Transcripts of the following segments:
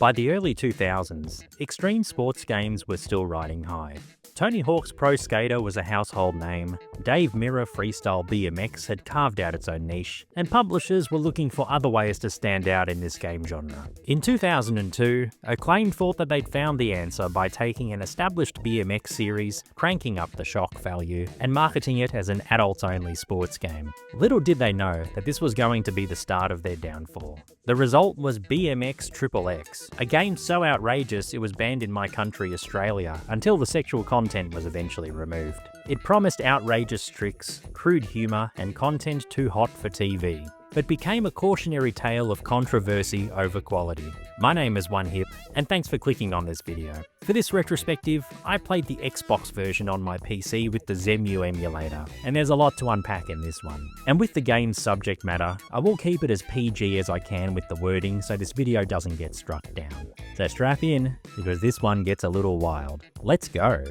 By the early 2000s, extreme sports games were still riding high. Tony Hawk's Pro Skater was a household name, Dave Mirra Freestyle BMX had carved out its own niche, and publishers were looking for other ways to stand out in this game genre. In 2002, Acclaim thought that they'd found the answer by taking an established BMX series, cranking up the shock value, and marketing it as an adults-only sports game. Little did they know that this was going to be the start of their downfall. The result was BMX XXX, a game so outrageous it was banned in my country, Australia, until the sexual content was eventually removed. It promised outrageous tricks, crude humour, and content too hot for TV, but became a cautionary tale of controversy over quality. My name is OneHip, and thanks for clicking on this video. For this retrospective, I played the Xbox version on my PC with the Xemu emulator, and there's a lot to unpack in this one. And with the game's subject matter, I will keep it as PG as I can with the wording so this video doesn't get struck down. So strap in, because this one gets a little wild. Let's go!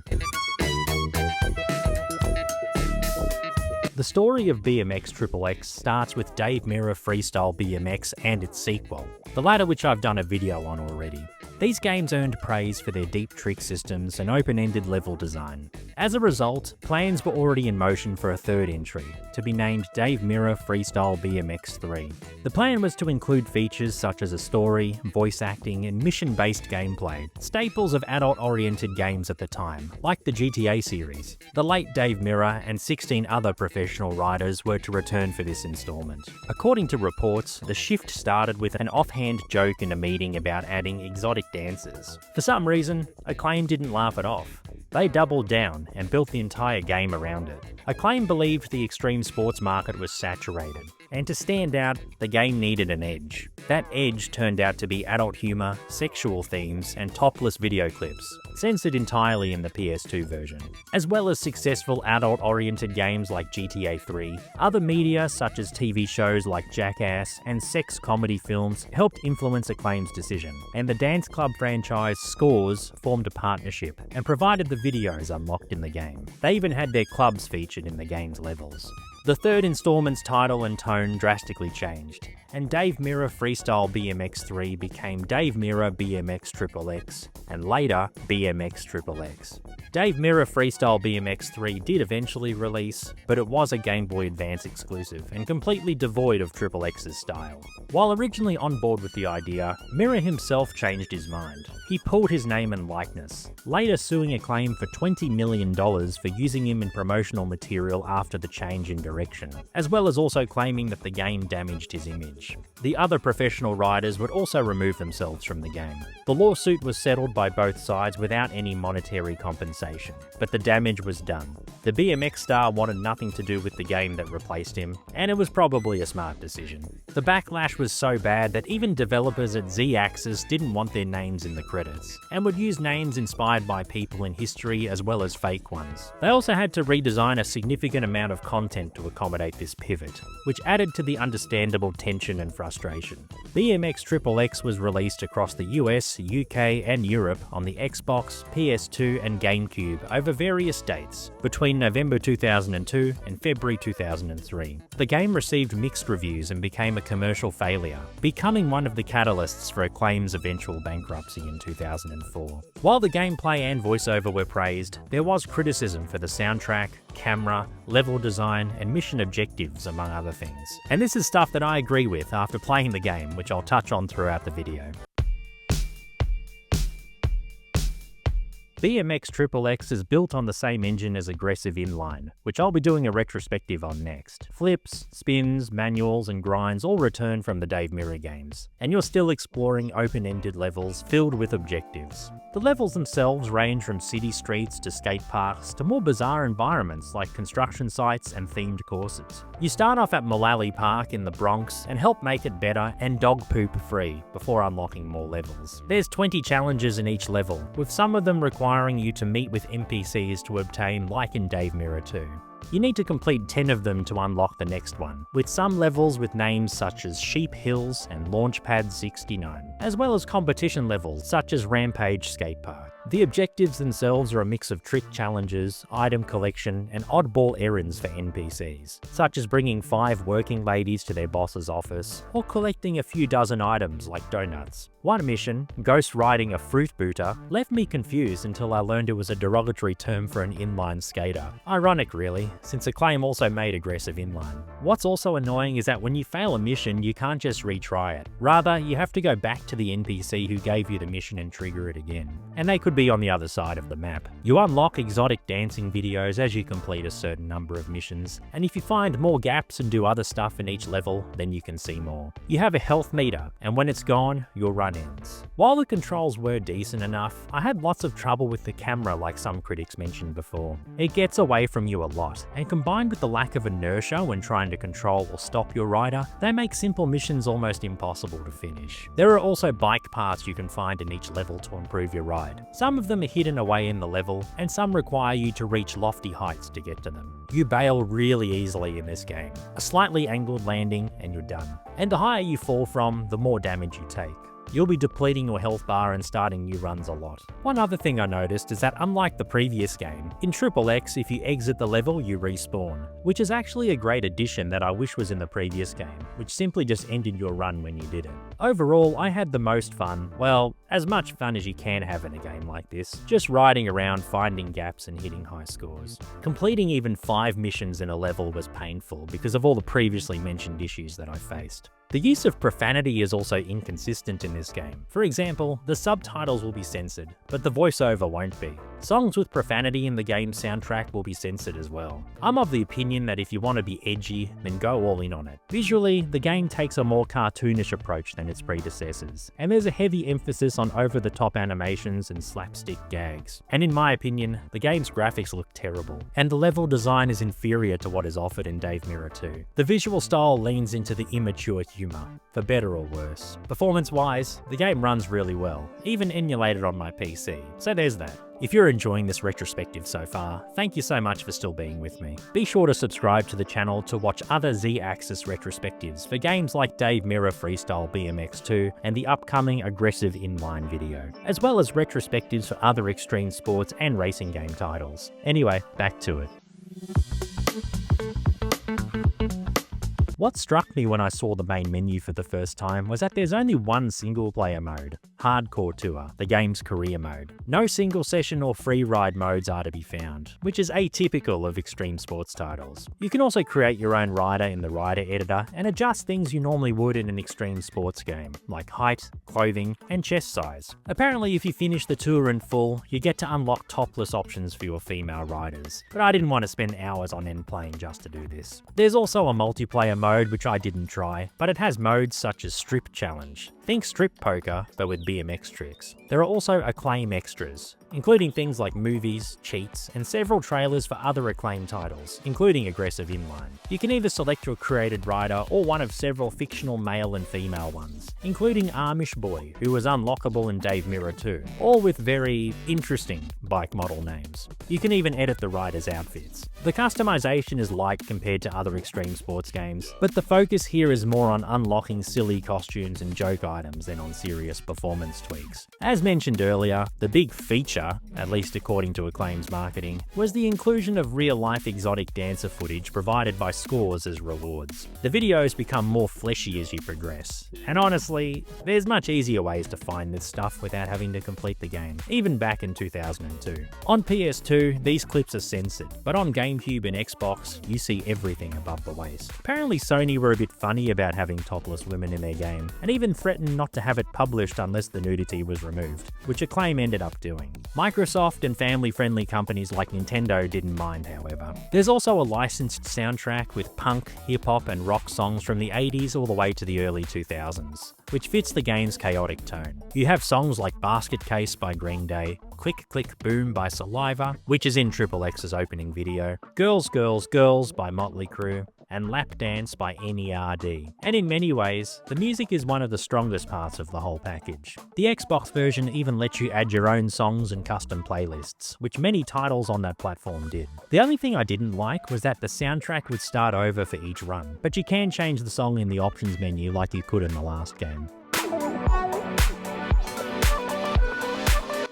The story of BMX XXX starts with Dave Mirra Freestyle BMX and its sequel, the latter which I've done a video on already. These games earned praise for their deep trick systems and open-ended level design. As a result, plans were already in motion for a third entry, to be named Dave Mirra Freestyle BMX 3. The plan was to include features such as a story, voice acting, and mission-based gameplay, staples of adult-oriented games at the time, like the GTA series. The late Dave Mirra and 16 other professional riders were to return for this installment. According to reports, the shift started with an offhand joke in a meeting about adding exotic dancers. For some reason, Acclaim didn't laugh it off. They doubled down and built the entire game around it. Acclaim believed the extreme sports market was saturated, and to stand out, the game needed an edge. That edge turned out to be adult humour, sexual themes, and topless video clips, censored entirely in the PS2 version. As well as successful adult-oriented games like GTA 3, other media such as TV shows like Jackass and sex comedy films helped influence Acclaim's decision, and the dance club franchise Scores formed a partnership and provided the videos unlocked in the game. They even had their clubs featured in the game's levels. The third installment's title and tone drastically changed, and Dave Mirra Freestyle BMX 3 became Dave Mirra BMX XXX, and later BMX XXX. Dave Mirra Freestyle BMX 3 did eventually release, but it was a Game Boy Advance exclusive and completely devoid of XXX's style. While originally on board with the idea, Mirra himself changed his mind. He pulled his name and likeness, later suing Acclaim for $20 million for using him in promotional material after the change in direction, as well as also claiming that the game damaged his image. The other professional riders would also remove themselves from the game. The lawsuit was settled by both sides without any monetary compensation, but the damage was done. The BMX star wanted nothing to do with the game that replaced him, and it was probably a smart decision. The backlash was so bad that even developers at Z-Axis didn't want their names in the credits, and would use names inspired by people in history as well as fake ones. They also had to redesign a significant amount of content to accommodate this pivot, which added to the understandable tension and frustration. BMX XXX was released across the US, UK, and Europe on the Xbox, PS2, and GameCube over various dates, between November 2002 and February 2003. The game received mixed reviews and became a commercial failure, becoming one of the catalysts for Acclaim's eventual bankruptcy in 2004. While the gameplay and voiceover were praised, there was criticism for the soundtrack, camera, level design, and mission objectives, among other things. And this is stuff that I agree with after playing the game, which I'll touch on throughout the video. BMX XXX is built on the same engine as Aggressive Inline, which I'll be doing a retrospective on next. Flips, spins, manuals, and grinds all return from the Dave Mirra games, and you're still exploring open-ended levels filled with objectives. The levels themselves range from city streets to skate parks to more bizarre environments like construction sites and themed courses. You start off at Mullally Park in the Bronx and help make it better and dog poop free before unlocking more levels. There's 20 challenges in each level, with some of them requiring you to meet with NPCs to obtain, like in Dave Mirra 2. You need to complete 10 of them to unlock the next one, with some levels with names such as Sheep Hills and Launchpad 69, as well as competition levels such as Rampage Skate Park. The objectives themselves are a mix of trick challenges, item collection, and oddball errands for NPCs, such as bringing 5 working ladies to their boss's office, or collecting a few dozen items like donuts. One mission, ghost riding a fruit booter, left me confused until I learned it was a derogatory term for an inline skater. Ironic really, since Acclaim also made aggressive inline. What's also annoying is that when you fail a mission, you can't just retry it. Rather, you have to go back to the NPC who gave you the mission and trigger it again. And they could be on the other side of the map. You unlock exotic dancing videos as you complete a certain number of missions, and if you find more gaps and do other stuff in each level, then you can see more. You have a health meter, and when it's gone, your run ends. While the controls were decent enough, I had lots of trouble with the camera like some critics mentioned before. It gets away from you a lot, and combined with the lack of inertia when trying to control or stop your rider, they make simple missions almost impossible to finish. There are also bike paths you can find in each level to improve your ride. Some of them are hidden away in the level, and some require you to reach lofty heights to get to them. You bail really easily in this game. A slightly angled landing and you're done. And the higher you fall from, the more damage you take. You'll be depleting your health bar and starting new runs a lot. One other thing I noticed is that unlike the previous game, in XXX if you exit the level you respawn, which is actually a great addition that I wish was in the previous game, which simply just ended your run when you did it. Overall, I had the most fun, well, as much fun as you can have in a game like this, just riding around finding gaps and hitting high scores. Completing even 5 missions in a level was painful because of all the previously mentioned issues that I faced. The use of profanity is also inconsistent in this game. For example, the subtitles will be censored, but the voiceover won't be. Songs with profanity in the game's soundtrack will be censored as well. I'm of the opinion that if you want to be edgy, then go all in on it. Visually, the game takes a more cartoonish approach than its predecessors, and there's a heavy emphasis on over-the-top animations and slapstick gags. And in my opinion, the game's graphics look terrible, and the level design is inferior to what is offered in Dave Mirra 2. The visual style leans into the immature humour, for better or worse. Performance-wise, the game runs really well, even emulated on my PC, so there's that. If you're enjoying this retrospective so far, thank you so much for still being with me. Be sure to subscribe to the channel to watch other Z-axis retrospectives for games like Dave Mirra Freestyle BMX 2 and the upcoming aggressive inline video, as well as retrospectives for other extreme sports and racing game titles. Anyway, back to it. What struck me when I saw the main menu for the first time was that there's only one single-player mode, Hardcore Tour, the game's career mode. No single session or free ride modes are to be found, which is atypical of extreme sports titles. You can also create your own rider in the rider editor and adjust things you normally would in an extreme sports game, like height, clothing, and chest size. Apparently, if you finish the tour in full, you get to unlock topless options for your female riders, but I didn't want to spend hours on end playing just to do this. There's also a multiplayer mode which I didn't try, but it has modes such as Strip Challenge. Think strip poker, but with BMX tricks. There are also Acclaim extras, including things like movies, cheats, and several trailers for other Acclaim titles, including aggressive inline. You can either select your created rider or one of several fictional male and female ones, including Amish Boy, who was unlockable in Dave Mirra 2, all with very interesting bike model names. You can even edit the riders' outfits. The customization is light compared to other extreme sports games, but the focus here is more on unlocking silly costumes and joke items than on serious performance tweaks. As mentioned earlier, the big feature, at least according to Acclaim's marketing, was the inclusion of real-life exotic dancer footage provided by scores as rewards. The videos become more fleshy as you progress, and honestly, there's much easier ways to find this stuff without having to complete the game, even back in 2002. On PS2, these clips are censored, but on GameCube and Xbox, you see everything above the waist. Apparently Sony were a bit funny about having topless women in their game, and even threatened not to have it published unless the nudity was removed, which Acclaim ended up doing. Microsoft and family-friendly companies like Nintendo didn't mind, however. There's also a licensed soundtrack with punk, hip-hop and rock songs from the 80s all the way to the early 2000s, which fits the game's chaotic tone. You have songs like Basket Case by Green Day, Click Click Boom by Saliva, which is in XXX's opening video, Girls Girls Girls by Motley Crue, and Lap Dance by NERD. And in many ways, the music is one of the strongest parts of the whole package. The Xbox version even lets you add your own songs and custom playlists, which many titles on that platform did. The only thing I didn't like was that the soundtrack would start over for each run, but you can change the song in the options menu like you could in the last game.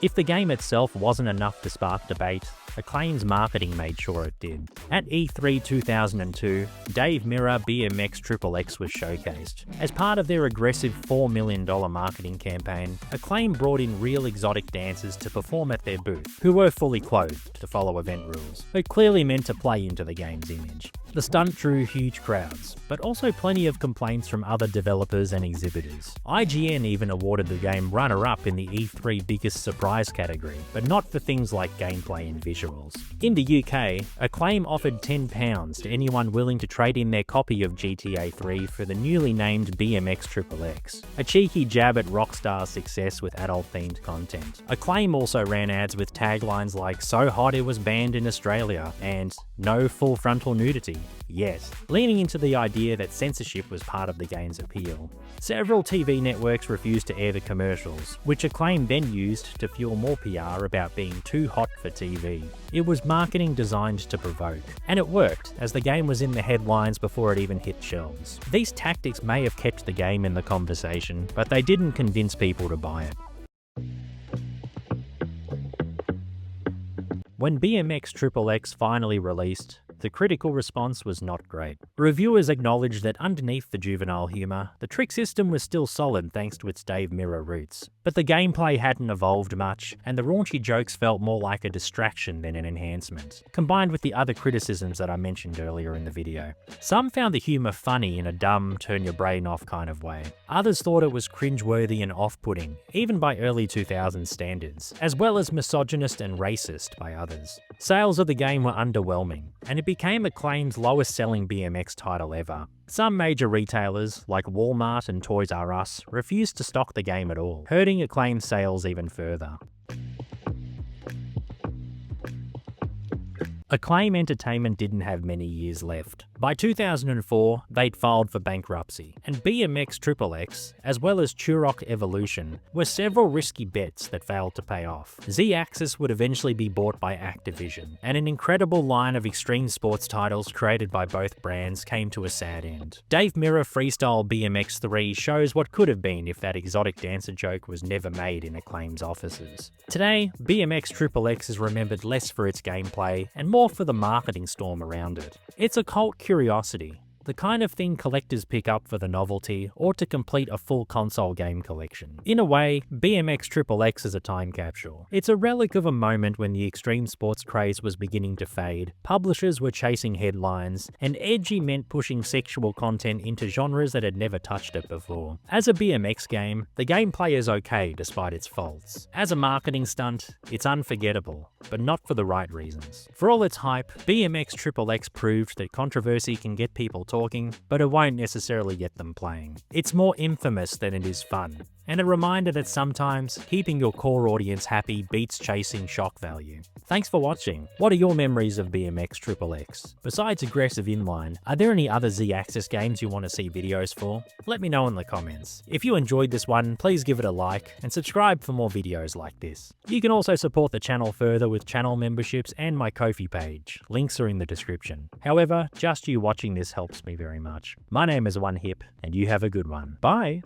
If the game itself wasn't enough to spark debate, Acclaim's marketing made sure it did. At E3 2002, Dave Mirra BMX XXX was showcased. As part of their aggressive $4 million marketing campaign, Acclaim brought in real exotic dancers to perform at their booth, who were fully clothed to follow event rules, but clearly meant to play into the game's image. The stunt drew huge crowds, but also plenty of complaints from other developers and exhibitors. IGN even awarded the game runner-up in the E3 biggest surprise category, but not for things like gameplay and visuals. In the UK, Acclaim offered £10 to anyone willing to trade in their copy of GTA 3 for the newly named BMX XXX, a cheeky jab at Rockstar's success with adult-themed content. Acclaim also ran ads with taglines like "So hot it was banned in Australia" and "No full frontal nudity yet," leaning into the idea that censorship was part of the game's appeal. Several TV networks refused to air the commercials, which Acclaim then used to fuel more PR about being too hot for TV. It was marketing designed to provoke, and it worked, as the game was in the headlines before it even hit shelves. These tactics may have kept the game in the conversation, but they didn't convince people to buy it. When BMX XXX finally released, the critical response was not great. Reviewers acknowledged that underneath the juvenile humour, the trick system was still solid thanks to its Dave Mirra roots. But the gameplay hadn't evolved much, and the raunchy jokes felt more like a distraction than an enhancement, combined with the other criticisms that I mentioned earlier in the video. Some found the humour funny in a dumb, turn-your-brain-off kind of way. Others thought it was cringeworthy and off-putting, even by early 2000s standards, as well as misogynist and racist by others. Sales of the game were underwhelming, and it became Acclaim's lowest-selling BMX title ever. Some major retailers, like Walmart and Toys R Us, refused to stock the game at all, hurting Acclaim's sales even further. Acclaim Entertainment didn't have many years left. By 2004, they'd filed for bankruptcy, and BMX XXX, as well as Turok Evolution, were several risky bets that failed to pay off. Z-Axis would eventually be bought by Activision, and an incredible line of extreme sports titles created by both brands came to a sad end. Dave Mirra Freestyle BMX 3 shows what could have been if that exotic dancer joke was never made in Acclaim's offices. Today, BMX XXX is remembered less for its gameplay and more for the marketing storm around it. It's a cult curiosity, the kind of thing collectors pick up for the novelty or to complete a full console game collection. In a way, BMX XXX is a time capsule. It's a relic of a moment when the extreme sports craze was beginning to fade, publishers were chasing headlines, and edgy meant pushing sexual content into genres that had never touched it before. As a BMX game, the gameplay is okay despite its faults. As a marketing stunt, it's unforgettable, but not for the right reasons. For all its hype, BMX XXX proved that controversy can get people talking, but it won't necessarily get them playing. It's more infamous than it is fun, and a reminder that sometimes keeping your core audience happy beats chasing shock value. Thanks for watching. What are your memories of BMX XXX? Besides aggressive inline, are there any other Z-Axis games you want to see videos for? Let me know in the comments. If you enjoyed this one, please give it a like and subscribe for more videos like this. You can also support the channel further with channel memberships and my Ko-fi page. Links are in the description. However, just you watching this helps me very much. My name is OneHip, and you have a good one. Bye!